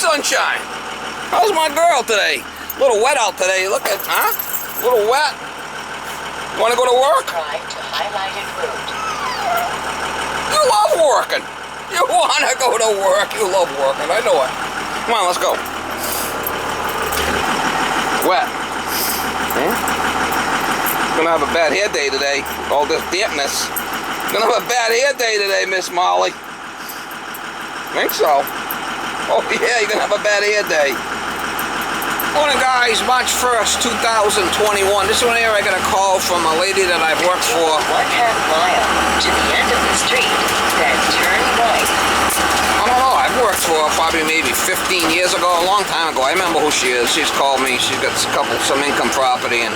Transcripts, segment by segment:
sunshine. How's my girl today? A little wet out today. Look at, huh? A little wet. You want to go to work? Drive to highlighted route. You love working. You want to go to work. You love working. I know it. Come on, let's go. Wet. Gonna have a bad hair day today. All this dampness. Gonna have a bad hair day today, Miss Molly. Think so. Oh yeah, you're gonna have a bad hair day. Morning guys, March 1st, 2021. This one here I got a call from a lady that I've worked for. 1/2 mile to the end of the street, then turn right. I don't know, I've worked for her probably maybe 15 years ago, a long time ago. I remember who she is. She's called me. She's got some income property, and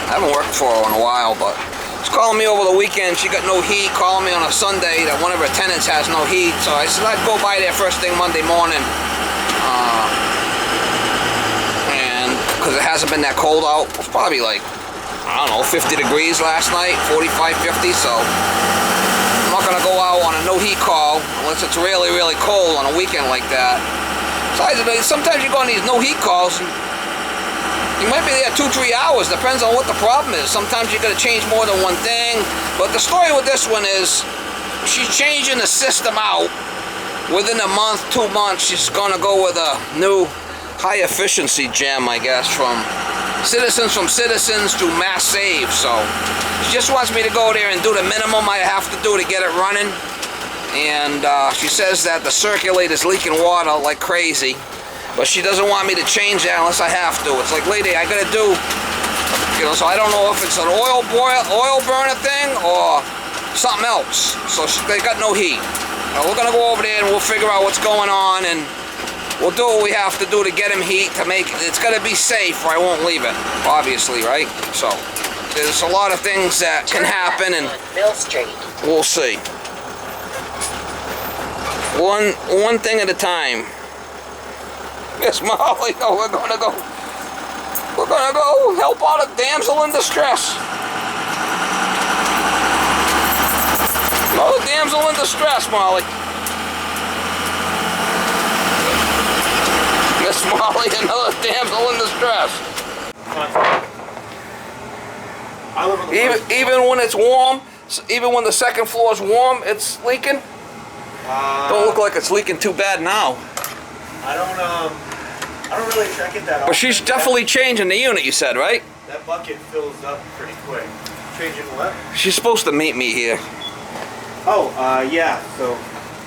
I haven't worked for her in a while, but she's calling me over the weekend. She got no heat, calling me on a Sunday that one of her tenants has no heat. So I said I'd go by there first thing Monday morning. And because it hasn't been that cold out. It's probably like, I don't know, 50 degrees last night, 45, 50. So I'm not going to go out on a no heat call unless it's really, really cold on a weekend like that. Besides, sometimes you go on these no heat calls, you might be there 2-3 hours, depends on what the problem is. Sometimes you got to change more than one thing. But the story with this one is, she's changing the system out. Within a month, 2 months, she's going to go with a new high efficiency gem, I guess, from Citizens to Mass Save. So she just wants me to go there and do the minimum I have to do to get it running. And she says that the circulator's leaking water like crazy. But she doesn't want me to change that unless I have to. It's like, lady, I gotta do, you know, so I don't know if it's an oil burner thing or something else. So they got no heat. We're gonna go over there and we'll figure out what's going on, and we'll do what we have to do to get him heat to make it. It's gotta be safe or I won't leave it, obviously, right? So there's a lot of things that can happen, and Mill Street. we'll see. One thing at a time. Miss Molly, no, we're gonna go help out a damsel in distress. Another damsel in distress, Molly. Miss Molly, another damsel in distress. Even when it's warm, even when the second floor is warm, it's leaking. Don't look like it's leaking too bad now. I don't really check it that often. But she's definitely changing the unit, you said, right? That bucket fills up pretty quick. Changing what? She's supposed to meet me here. Oh, yeah, so...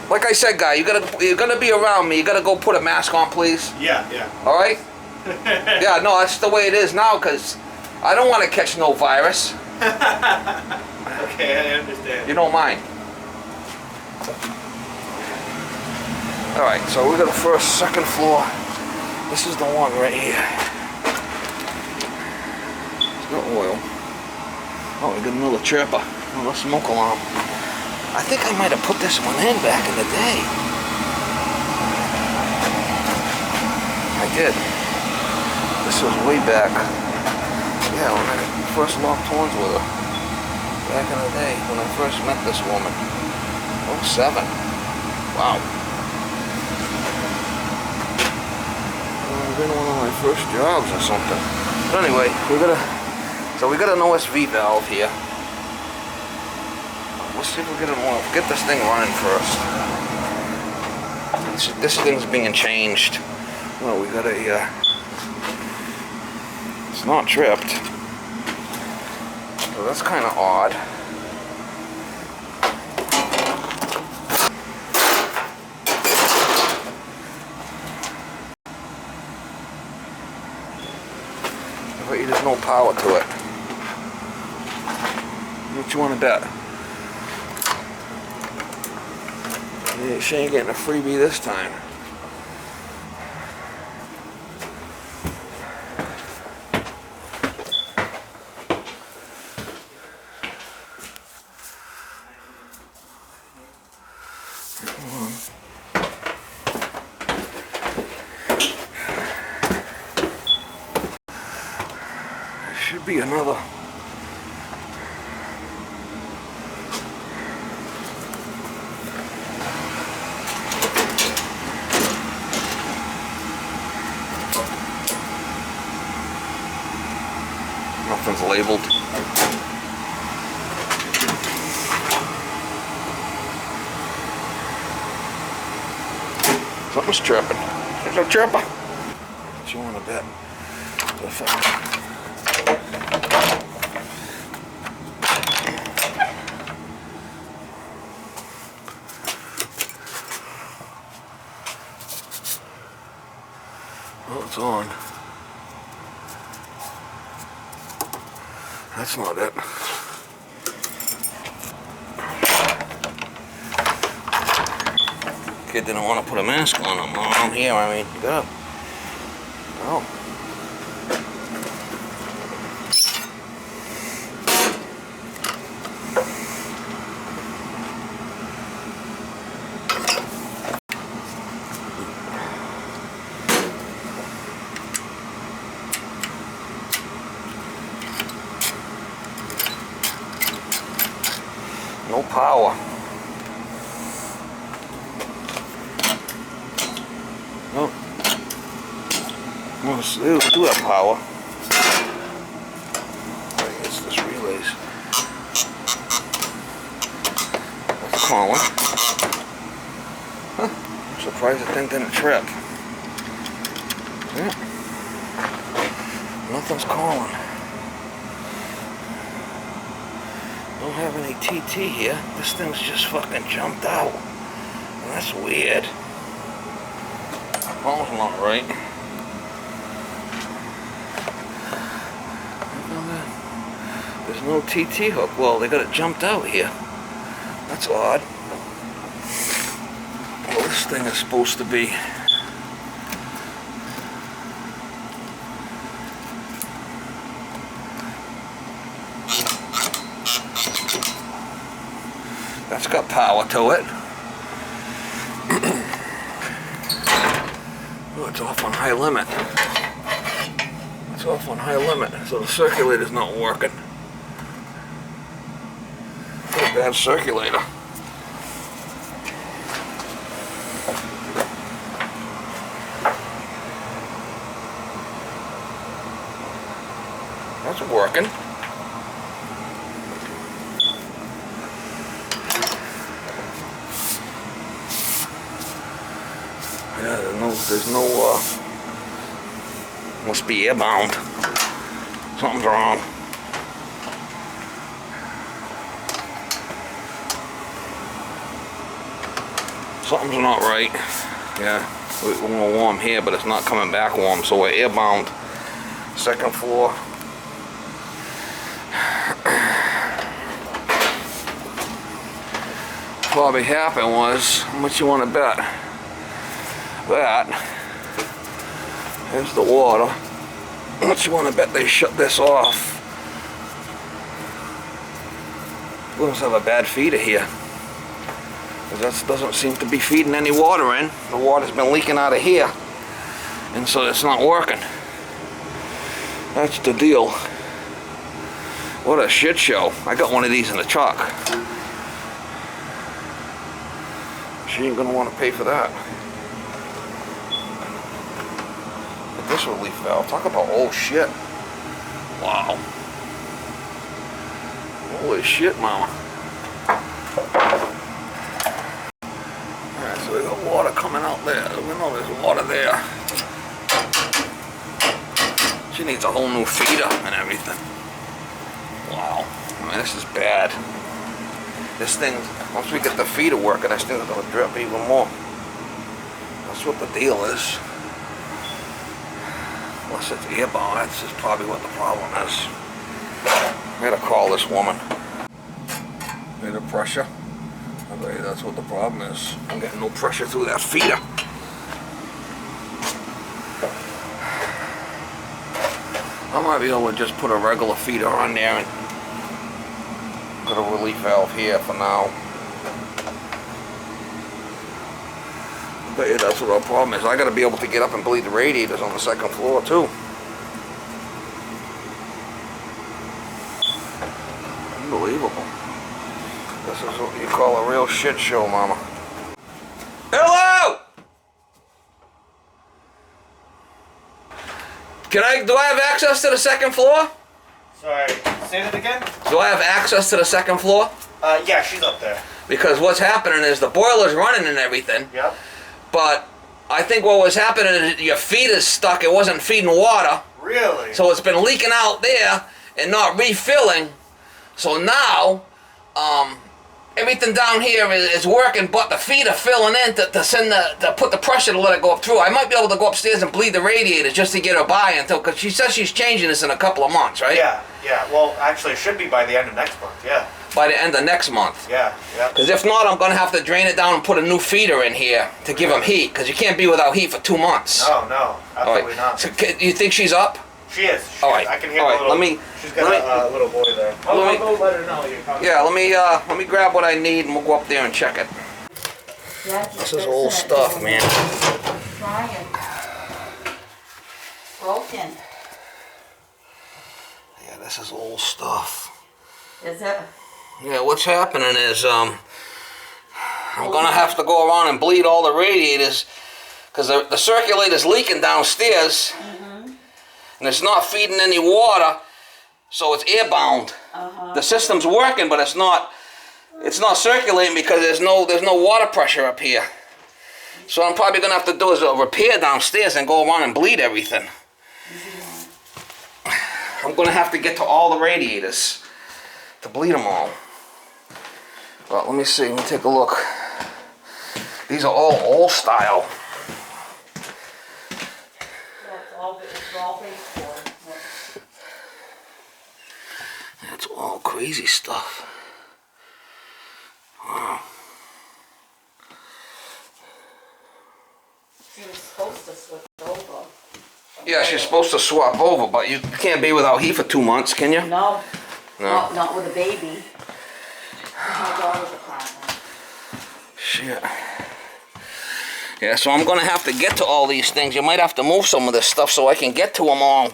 Like I said, guy, you're gonna be around me. You gotta go put a mask on, please. Yeah. All right? Yeah, no, that's the way it is now, because I don't want to catch no virus. Okay, I understand. You don't mind. All right, so we got the first, second floor. This is the one right here. There's no oil. Oh, we got another chirper, another smoke alarm. I think I might have put this one in back in the day. I did. This was way back. Yeah, when I first locked horns with her. Back in the day, when I first met this woman. 07. Wow. Been one of my first jobs or something. But anyway, we got an OSV valve here. Let's see if we get this thing running first. This thing's being changed. Well, we got a. It's not tripped, so that's kind of odd. There's no power to it. What you want to bet? Yeah, she ain't getting a freebie this time. Should be another. labeled. Something's chirping. There's a chirper. What you want to bet? Oh, it's on. That's not it. Kid didn't want to put a mask on him. I'm here, I mean, get up. Oh. No power. No. Well, they do have power. I guess this relays. That's calling. Huh. I'm surprised the thing didn't trip. Yeah. Nothing's calling. Don't have any TT here. This thing's just fucking jumped out. And that's weird. Phone's not right. There's no TT hook. Well, they got it jumped out here. That's odd. Well, this thing is supposed to be. That's got power to it. Oh, it's off on high limit. It's off on high limit, so the circulator's not working. What a bad circulator. That's working. Yeah, there's no, must be airbound. Something's wrong. Something's not right. Yeah, we're warm here, but it's not coming back warm, so we're airbound. Second floor. Probably happened was, how much you want to bet? That. There's the water. How much you want to bet they shut this off? We must have a bad feeder here. That doesn't seem to be feeding any water in. The water's been leaking out of here. And so it's not working. That's the deal. What a shit show. I got one of these in the truck. She ain't gonna want to pay for that. This relief valve, talk about old shit. Wow. Holy shit, mama. Alright, so we got water coming out there. We know there's water there. She needs a whole new feeder and everything. Wow. I mean, this is bad. This thing, once we get the feeder working, this thing's gonna drip even more. That's what the deal is. Unless it's airbound, that's just probably what the problem is. I gotta call this woman. Get the pressure. I bet you that's what the problem is. I'm getting no pressure through that feeder. I might be able to just put a regular feeder on there and put a relief valve here for now. I bet you that's what our problem is. I gotta be able to get up and bleed the radiators on the second floor too. Unbelievable. This is what you call a real shit show, mama. Hello! Do I have access to the second floor? Sorry, say that again? Do I have access to the second floor? Yeah, she's up there. Because what's happening is the boiler's running and everything, Yep. but I think what was happening is your feed is stuck. It wasn't feeding water. Really? So it's been leaking out there and not refilling. So now, everything down here is working, but the feet are filling in to put the pressure to let it go up through. I might be able to go upstairs and bleed the radiators just to get her by until, because she says she's changing this in a couple of months, right? Yeah, yeah. Well, actually, it should be by the end of next month, yeah. By the end of next month. Yeah, yeah. Because if not, I'm going to have to drain it down and put a new feeder in here to give him heat, because you can't be without heat for 2 months. No, absolutely not. So, you think she's up? She is. She All right. is. I can hear All the right. little... She's got a little boy there. I'll go let her know you're coming. Yeah, let me grab what I need and we'll go up there and check it. This is old stuff, man. Trying. Broken. Yeah, this is old stuff. Is it? Yeah, what's happening is I'm gonna have to go around and bleed all the radiators because the circulator's leaking downstairs. And it's not feeding any water, so it's airbound. The system's working, but it's not circulating because there's no water pressure up here. So I'm probably gonna have to do is a repair downstairs and go around and bleed everything. I'm gonna have to get to all the radiators to bleed them all. Well, let me see. Let me take a look. These are all old style. That's all crazy stuff. Wow. She was supposed to switch over. Yeah, she's supposed to swap over, but you can't be without heat for 2 months, can you? No. No. Not with a baby. My daughter's apartment. Shit. Yeah, so I'm gonna have to get to all these things. You might have to move some of this stuff so I can get to them all.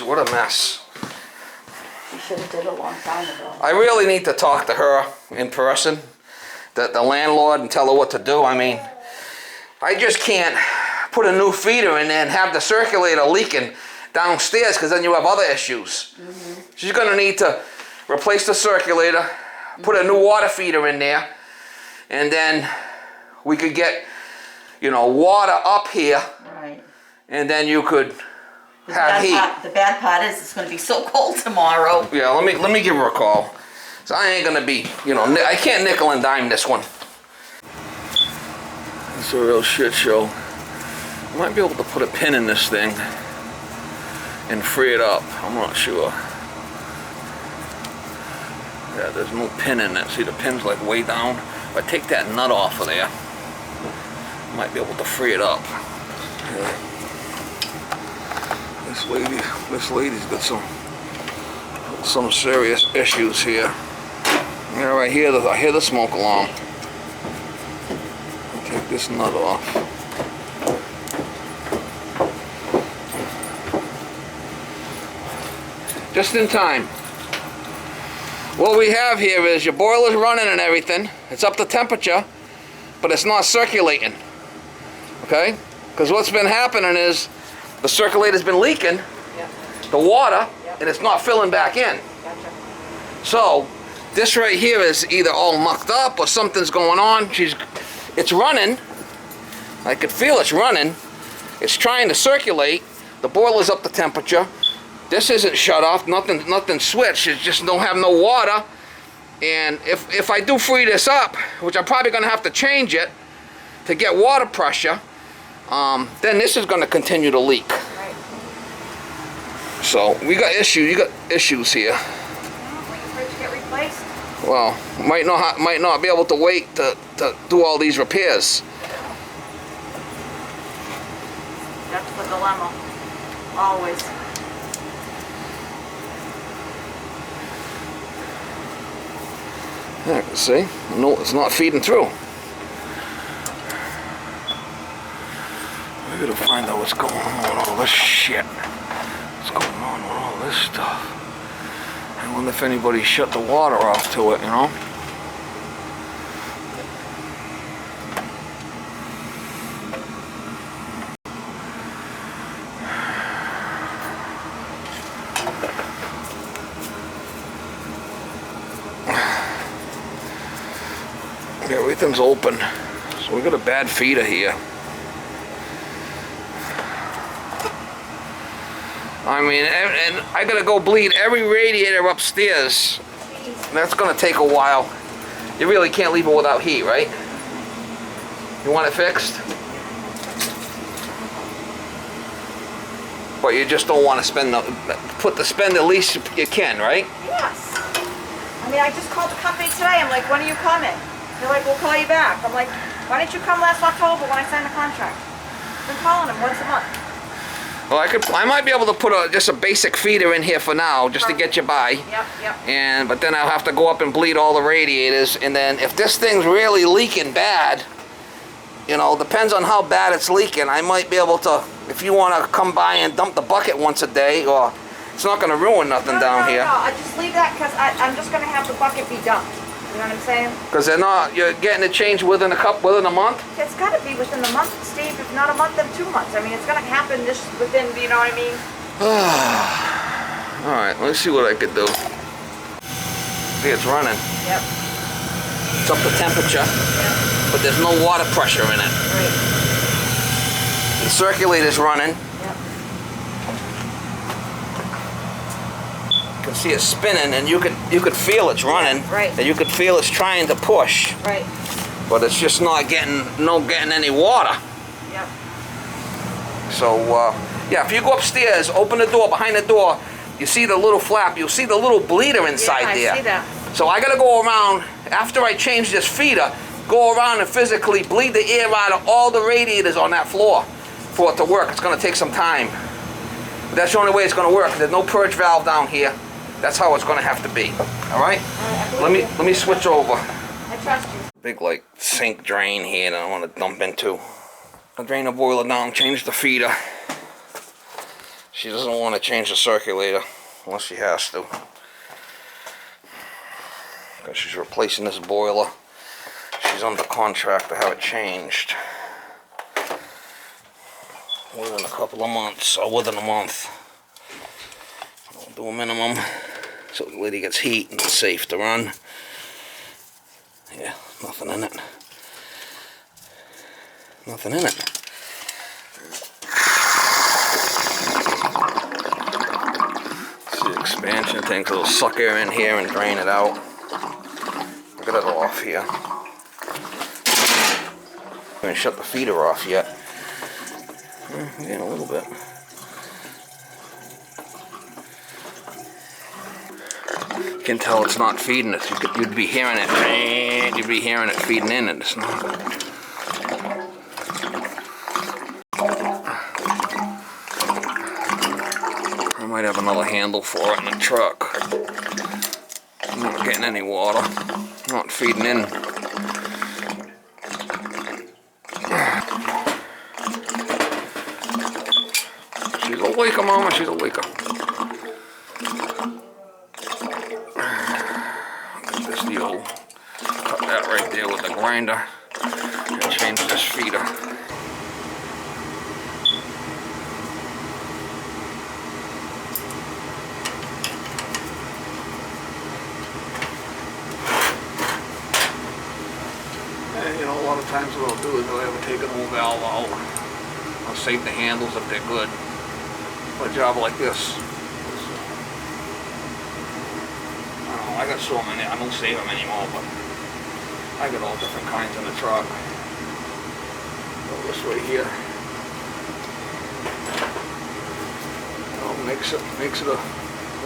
What a mess. You should have did it a long time ago. I really need to talk to her in person, the landlord, and tell her what to do. I mean, I just can't put a new feeder in there and have the circulator leaking downstairs because then you have other issues. She's gonna need to replace the circulator, put a new water feeder in there, and then we could get, water up here, Right. and then you could have heat. The bad part is it's going to be so cold tomorrow. Yeah, let me give her a call. So I ain't gonna be, I can't nickel and dime this one. It's a real shit show. I might be able to put a pin in this thing and free it up. I'm not sure. Yeah, there's no pin in it. See, the pin's like way down. If I take that nut off of there, I might be able to free it up. Yeah. This lady's got some serious issues here. Yeah, I hear the smoke alarm. I'll take this nut off. Just in time. What we have here is your boiler's running and everything. It's up to temperature, but it's not circulating. Okay? Because what's been happening is the circulator's been leaking the water, and it's not filling back in. So this right here is either all mucked up or something's going on. It's running. I could feel it's running. It's trying to circulate. The boiler's up to temperature. This isn't shut off. Nothing switched. It just don't have no water. And if I do free this up, which I'm probably going to have to change it to get water pressure, then this is going to continue to leak. Right. So we got issues. You got issues here. Waiting for it to get replaced. Well, might not be able to wait to do all these repairs. That's the dilemma. Always. Yeah, see? No, it's not feeding through. We gotta find out what's going on with all this shit. What's going on with all this stuff? I wonder if anybody shut the water off to it, Okay, everything's open. So we got a bad feeder here. I mean, and I gotta go bleed every radiator upstairs. That's gonna take a while. You really can't leave it without heat, right? You want it fixed? But you just don't want to spend the least you can, right? Yes. I mean, I just called the company today. I'm like, when are you coming? They're like, we'll call you back. I'm like, why didn't you come last October when I signed the contract? I've been calling them once a month. Well, I might be able to put just a basic feeder in here for now, just to get you by. Yep. But then I'll have to go up and bleed all the radiators, and then if this thing's really leaking bad, you know, depends on how bad it's leaking. I might be able to, if you want to come by and dump the bucket once a day, or it's not going to ruin nothing down here. No, I just leave that because I'm just going to have the bucket be dumped. You know what I'm saying? Because you're getting it changed within a month? It's got to be within the month, Steve. If not a month, then 2 months. I mean, it's going to happen within, you know what I mean? Alright, let's see what I could do. See, it's running. Yep. It's up to temperature, but there's no water pressure in it. Right. The circulator's running. Yep. You can see it spinning, and you could feel it's running. Right. And you could feel it's trying to push. Right. But it's just not getting any water. Yep. So yeah, if you go upstairs, open the door, behind the door, you see the little flap, you'll see the little bleeder inside there. I see that. So I gotta go around, after I change this feeder, go around and physically bleed the air out of all the radiators on that floor for it to work. It's gonna take some time. But that's the only way it's gonna work. There's no purge valve down here. That's how it's gonna have to be. All right? Let me switch over. I trust you. Big like sink drain here that I want to dump into. I'll drain the boiler down, change the feeder. She doesn't want to change the circulator unless she has to. Because she's replacing this boiler. She's under contract to have it changed. Within a couple of months, or within a month. I'll do a minimum so the lady gets heat and it's safe to run. Yeah, nothing in it. Nothing in it. See the expansion thing, so it'll suck air in here and drain it out. Get it off here. I haven't shut the feeder off yet. Again, a little bit. You can tell it's not feeding it. You'd be hearing it. You'd be hearing it feeding in, and it's not. I might have another handle for it in the truck. I'm not getting any water. Not feeding in. She's a leaker, Mama. She's a leaker. This deal. Cut that right there with the grinder and change this feeder. You know, a lot of times what I'll do is I'll ever take an old valve out. I'll save the handles if they're good. For a job like this. I got so many, I don't save them anymore, but I got all different kinds in the truck. So this right here. Makes it a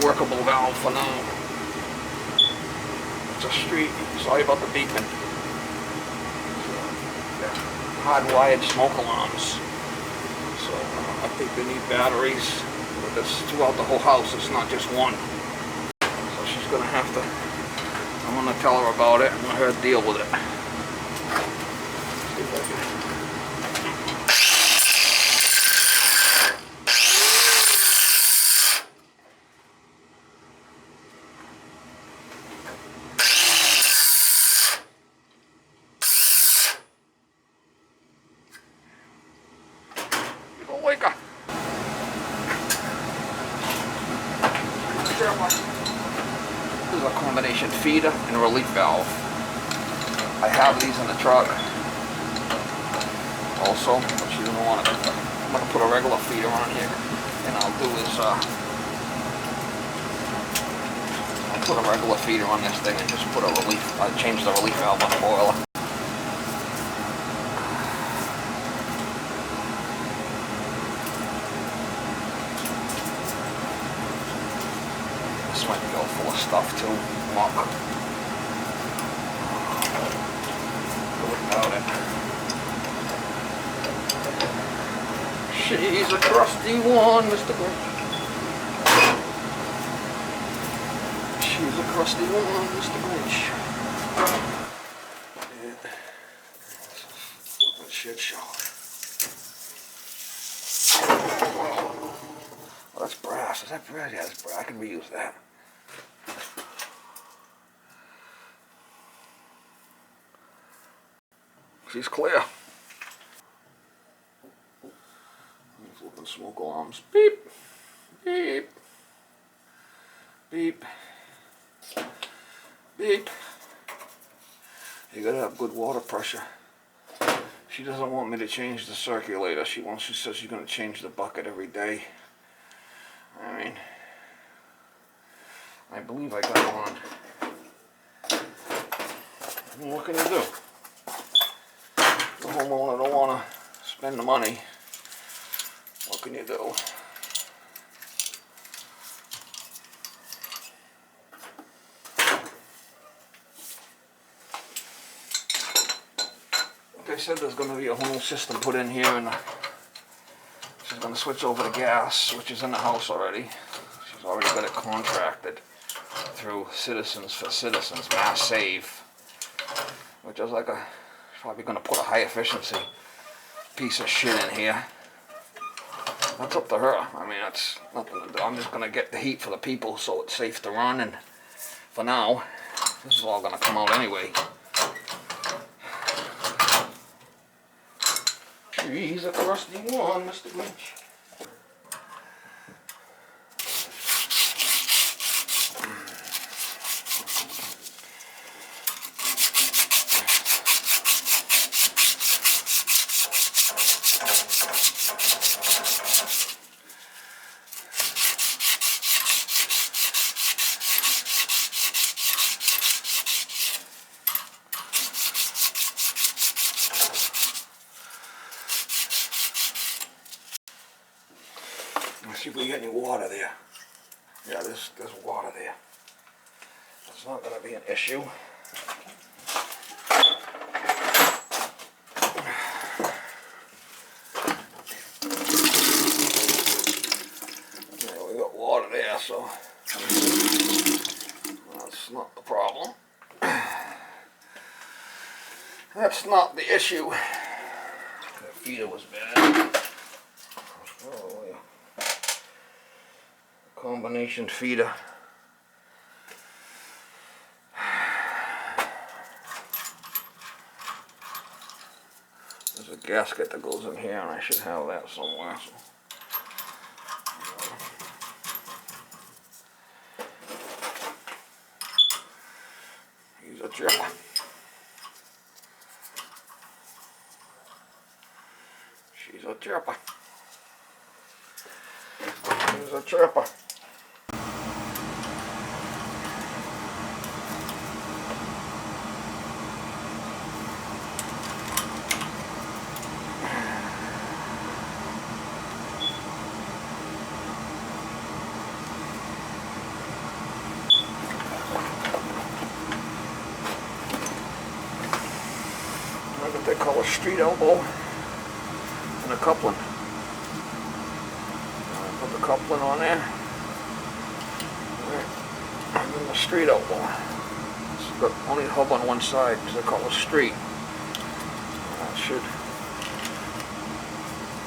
workable valve for now. It's a street, sorry about the beeping. Hardwired smoke alarms. So I think they need batteries, but that's throughout the whole house. It's not just one. So she's gonna have to. I'm gonna tell her about it and let her deal with it. See if I can. This is a combination feeder and relief valve. I have these in the truck also, but you don't want to. I'm going to put a regular feeder on here, and I'll do is I'll put a regular feeder on this thing and just put a relief. I change the relief valve on the boiler. This might go full of stuff too, muck. Without it. She's a trusty one, Mr. Grinch. She's a crusty one, Mr. Grinch. Yeah. Flippin' shit show. Oh, that's brass. Is that brass? Yeah, that's brass. I can reuse that. She's clear. Flipping smoke alarms. Beep. Beep. Beep. Beep. You gotta have good water pressure. She doesn't want me to change the circulator. She says she's gonna change the bucket every day. I mean, I believe I got one. What can you do? The homeowner don't want to spend the money. What can you do? Like I said, there's going to be a whole new system put in here, and she's going to switch over to gas, which is in the house already. She's already got it contracted through Citizens for Citizens, Mass Save, which is like probably going to put a high efficiency piece of shit in here. That's up to her. I mean, that's nothing to do. I'm just going to get the heat for the people so it's safe to run, and for now, this is all going to come out anyway. She's a crusty one, Mr. Grinch. Let's see if we get any water there. Yeah, there's water there. That's not going to be an issue. Yeah, we got water there, so that's not the problem. That's not the issue. That feeder was bad. Oh, yeah. Combination feeder. There's a gasket that goes in here, and I should have that somewhere. So. He's a chipper. She's a chipper. She's a chipper. What they call a street elbow and a coupling. Put the coupling on there, and then the street elbow. It's got only a hub on one side because they call it street. That should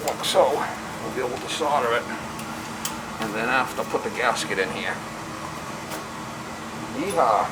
like so. We'll be able to solder it, and then after put the gasket in here. Yeehaw!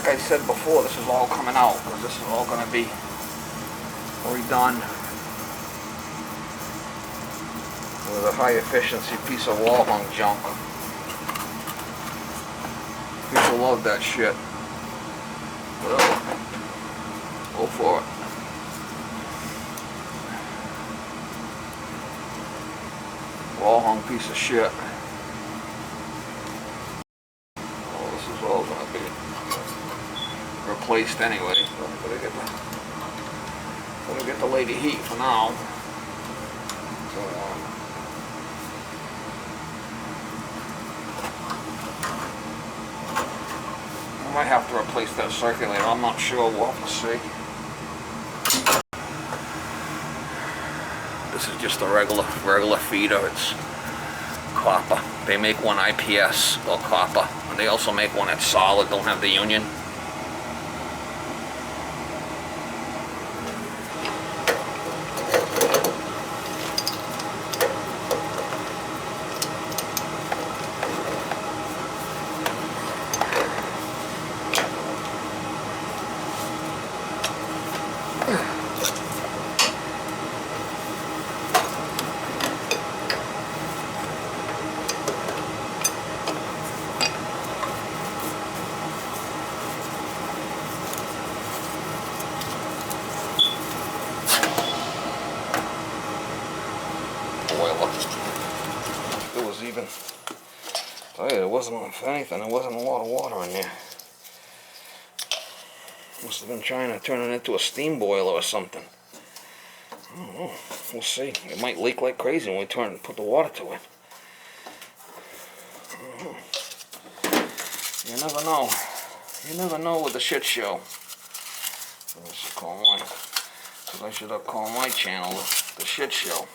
like I said before, this is all coming out because this is all going to be redone with a high efficiency piece of wall hung junk. People love that shit. Well, go for it. Wall hung piece of shit. Oh, this is all going to be replaced anyway. So I'm going to get the lady heat for now. So, I might have to replace that circulator. I'm not sure. We'll have to see. This is just a regular feeder. It's copper. They make one IPS or copper, and they also make one that's solid. Don't have the union. It was even, tell you, there wasn't, if anything, there wasn't a lot of water in there. Must have been trying to turn it into a steam boiler or something. I don't know. We'll see. It might leak like crazy when we put the water to it. I don't know. You never know. You never know with the shit show. I should call my channel the shit show.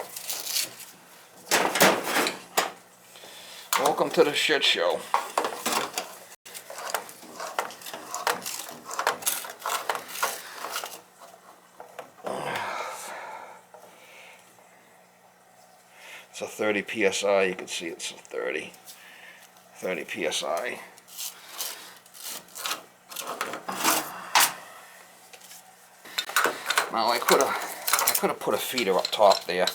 Welcome to the shit show. It's a 30 psi. You can see it's a 30 psi. Now I could have put a feeder up top there.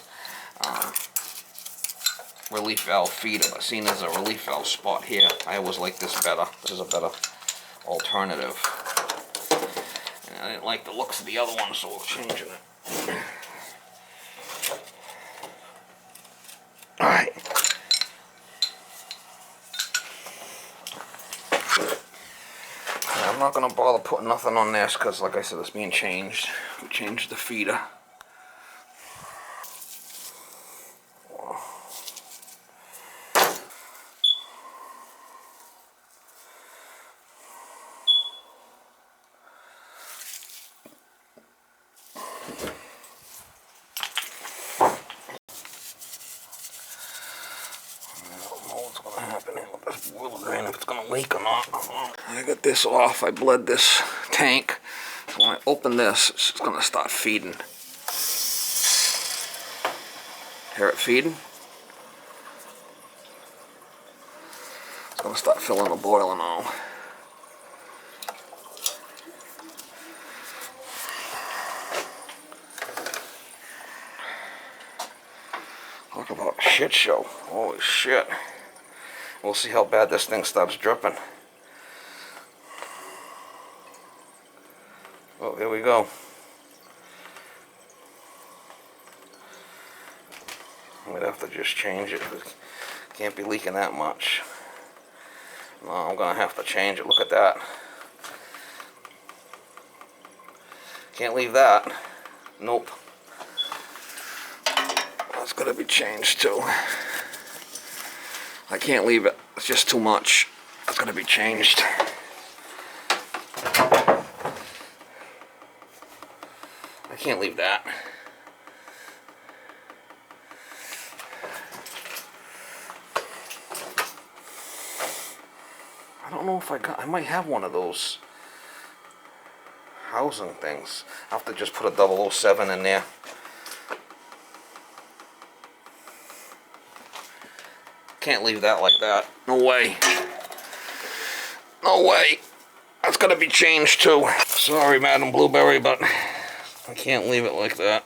Relief valve feeder, but seeing there's a relief valve spot here, I always like this better. This is a better alternative. And I didn't like the looks of the other one, so we're changing it. Alright. I'm not going to bother putting nothing on this because, like I said, it's being changed. We changed the feeder. If it's gonna leak or not. I got this off. I bled this tank. So when I open this, it's gonna start feeding. Hear it feeding? It's gonna start filling the boiler now. Talk about a shit show. Holy shit. We'll see how bad this thing stops dripping. Oh, here we go. I'm gonna have to just change it. Can't be leaking that much. No, I'm gonna have to change it. Look at that. Can't leave that. Nope. That's gotta be changed too. I can't leave it. It's just too much. That's gonna be changed. I can't leave that. I don't know if I might have one of those housing things. I'll have to just put a 007 in there. Can't leave that like that. No way. No way. That's gonna be changed too. Sorry, Madam Blueberry, but I can't leave it like that.